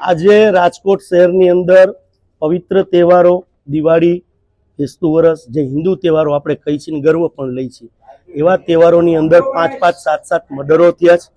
આજે રાજકોટ શહેરની અંદર પવિત્ર તહેવારો દિવાળી, બેસતું વરસ, જે હિન્દુ તહેવારો આપણે કહી છીએ ગર્વ પણ લઈ છીએ, એવા તહેવારોની અંદર 5-5, 7-7 મર્ડરો થયા છે.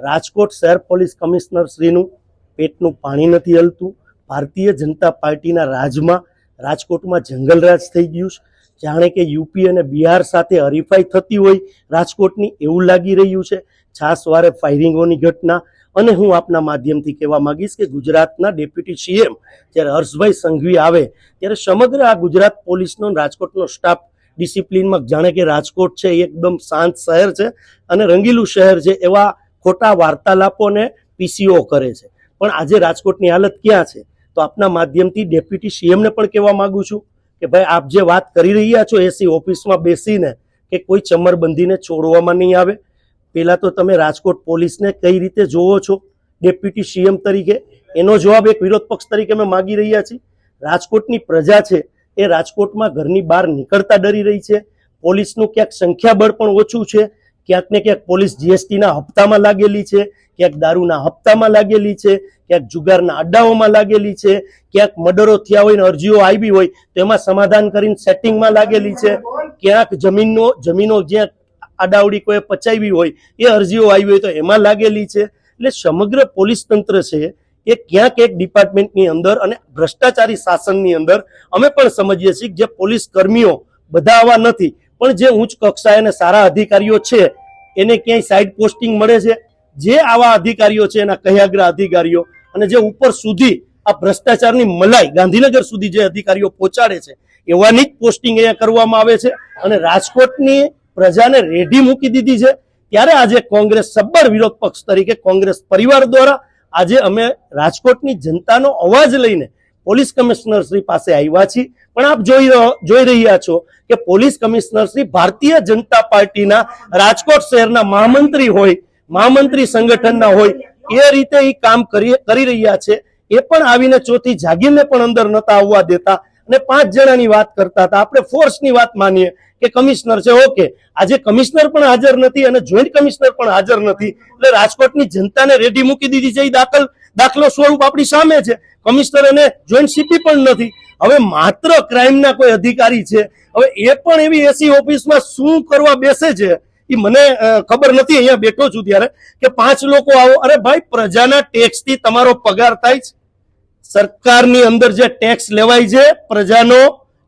રાજકોટ શહેર પોલીસ કમિશનર શ્રીનું પેટનું પાણી નથી હલતું. ભારતીય જનતા પાર્ટીના રાજમાં રાજકોટમાં જંગલરાજ થઈ ગયું છે. જાણે કે યુપી અને બિહાર સાથે હરીફાઈ થતી હોય રાજકોટની, એવું લાગી રહ્યું છે. છાસવારે ફાયરિંગોની ઘટના. અને હું આપના માધ્યમથી કહેવા માંગીશ કે ગુજરાતના ડેપ્યુટી સીએમ જ્યારે હર્ષભાઈ સંઘવી આવે ત્યારે સમગ્ર આ ગુજરાત પોલીસનો રાજકોટનો સ્ટાફ ડિસિપ્લિનમાં, જાણે કે રાજકોટ છે એકદમ શાંત શહેર છે અને રંગીલું શહેર છે, એવા ખોટા વાર્તાલાપોને પીસીઓ કરે છે. પણ આજે રાજકોટની હાલત ક્યાં છે? તો આપના માધ્યમથી ડેપ્યુટી સીએમને પણ કહેવા માંગુ છું કે ભાઈ, આપ જે વાત કરી રહ્યા છો એસી ઓફિસમાં બેસીને કે કોઈ ચમરબંધીને છોડવામાં નહીં આવે, પહેલા તો તમે રાજકોટ પોલીસને કઈ રીતે જોવો છો ડેપ્યુટી સીએમ તરીકે, એનો જવાબ એક વિરોધ પક્ષ તરીકે અમે માગી રહ્યા છીએ. રાજકોટની પ્રજા છે એ રાજકોટમાં ઘરની બહાર નીકળતા ડરી રહી છે. પોલીસનું ક્યાંક સંખ્યાબળ પણ ઓછું છે, ક્યાંક ને ક્યાંક પોલીસ જીએસટીના હપ્તામાં લાગેલી છે, ક્યાંક દારૂના હપ્તામાં લાગેલી છે, ક્યાંક જુગારના અડ્ડાઓમાં લાગેલી છે, ક્યાંક મર્ડરો થયા હોય ને અરજીઓ આવી હોય તો એમાં સમાધાન કરીને સેટિંગમાં લાગેલી છે, ક્યાંક જમીનો જ્યાં આડાવડી કોઈ પચાવી હોય એ અરજીઓ આવી હોય તો એમાં લાગેલી છે. એટલે સમગ્ર પોલીસ તંત્ર છે એ ક્યાંક એક ડિપાર્ટમેન્ટની અંદર અને ભ્રષ્ટાચારી શાસનની અંદર અમે પણ સમજીએ છીએ કે જે પોલીસ કર્મીઓ બધા આવા નથી, પણ જે ઉચ્ચ કક્ષાએ અને સારા અધિકારીઓ છે એને ક્યાંય સાઈડ પોસ્ટિંગ મળે છે. જે આવા અધિકારીઓ છે એના કયાગ્ર અધિકારીઓ, અને જે ઉપર સુધી આ ભ્રષ્ટાચારની મલાઈ ગાંધીનગર સુધી જે અધિકારીઓ પહોંચાડે છે એવાની જ પોસ્ટિંગ અહીંયા કરવામાં આવે છે. અને રાજકોટની પ્રજાને રેઢી મૂકી દીધી છે. ત્યારે આજે કોંગ્રેસ સબ્બર વિરોધ પક્ષ તરીકે કોંગ્રેસ પરિવાર દ્વારા આજે અમે રાજકોટની જનતાનો અવાજ લઈને પોલીસ કમિશનર શ્રી પાસે આવ્યા છીએ. પણ આપ જોઈ રહ્યા છો કે પોલીસ કમિશનર શ્રી ભારતીય જનતા પાર્ટીના રાજકોટ શહેરના મહામંત્રી હોય, મહામંત્રી સંગઠનના હોય, એ રીતે એ કામ કરી રહ્યા છે. એ પણ આવીને ચોથી જાગીરને પણ અંદર નતા આવવા દેતા અને 5 જણાની વાત કરતા હતા. આપણે ફોર્સની વાત માનીએ કે કમિશનર છે, ઓકે, આજે કમિશનર પણ હાજર નથી અને જોઈન્ટ કમિશનર પણ હાજર નથી, એટલે રાજકોટની જનતાને રેડી મૂકી દીધી છે. એ દાખલો સ્વરૂપ આપણી સામે છે. કમિશનર અને જોઈન્ટ સીપી પણ નથી. હવે માત્ર ક્રાઇમના કોઈ અધિકારી છે. હવે એ પણ એવી એસી ઓફિસમાં શું કરવા બેસે છે એ મને ખબર નથી. અહીંયા બેઠો છું ત્યારે કે 5 લોકો આવો, અરે ભાઈ, પ્રજાના ટેક્સથી તમારો પગાર થાય છે. સરકારની અંદર જે ટેક્સ લેવાય છે પ્રજાનો,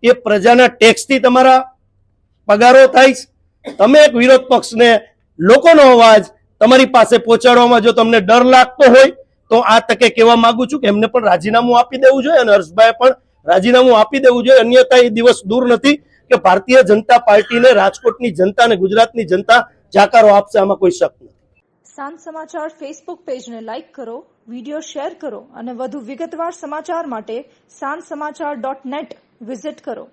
એ પ્રજાના ટેક્સથી તમારા પગારો થાય છે. તમે એક વિરોધ પક્ષને લોકોનો અવાજ તમારી પાસે પહોંચાડવામાં જો તમને ડર લાગતો હોય તો આ તકે કહેવા માંગુ છું કે એમને પણ રાજીનામું આપી દેવું જોઈએ અને હર્ષભાઈ પણ રાજીનામું આપી દેવું જોઈએ. અન્યથા એ દિવસ દૂર નથી કે ભારતીય જનતા પાર્ટીને રાજકોટની જનતા અને ગુજરાતની જનતા જાકારો આપશે, આમાં કોઈ શક નથી. સાંજ સમાચાર ફેસબુક પેજને લાઇક કરો, વિડીયો શેર કરો અને વધુ વિગતવાર સમાચાર માટે sanssamachar.net વિઝિટ કરો.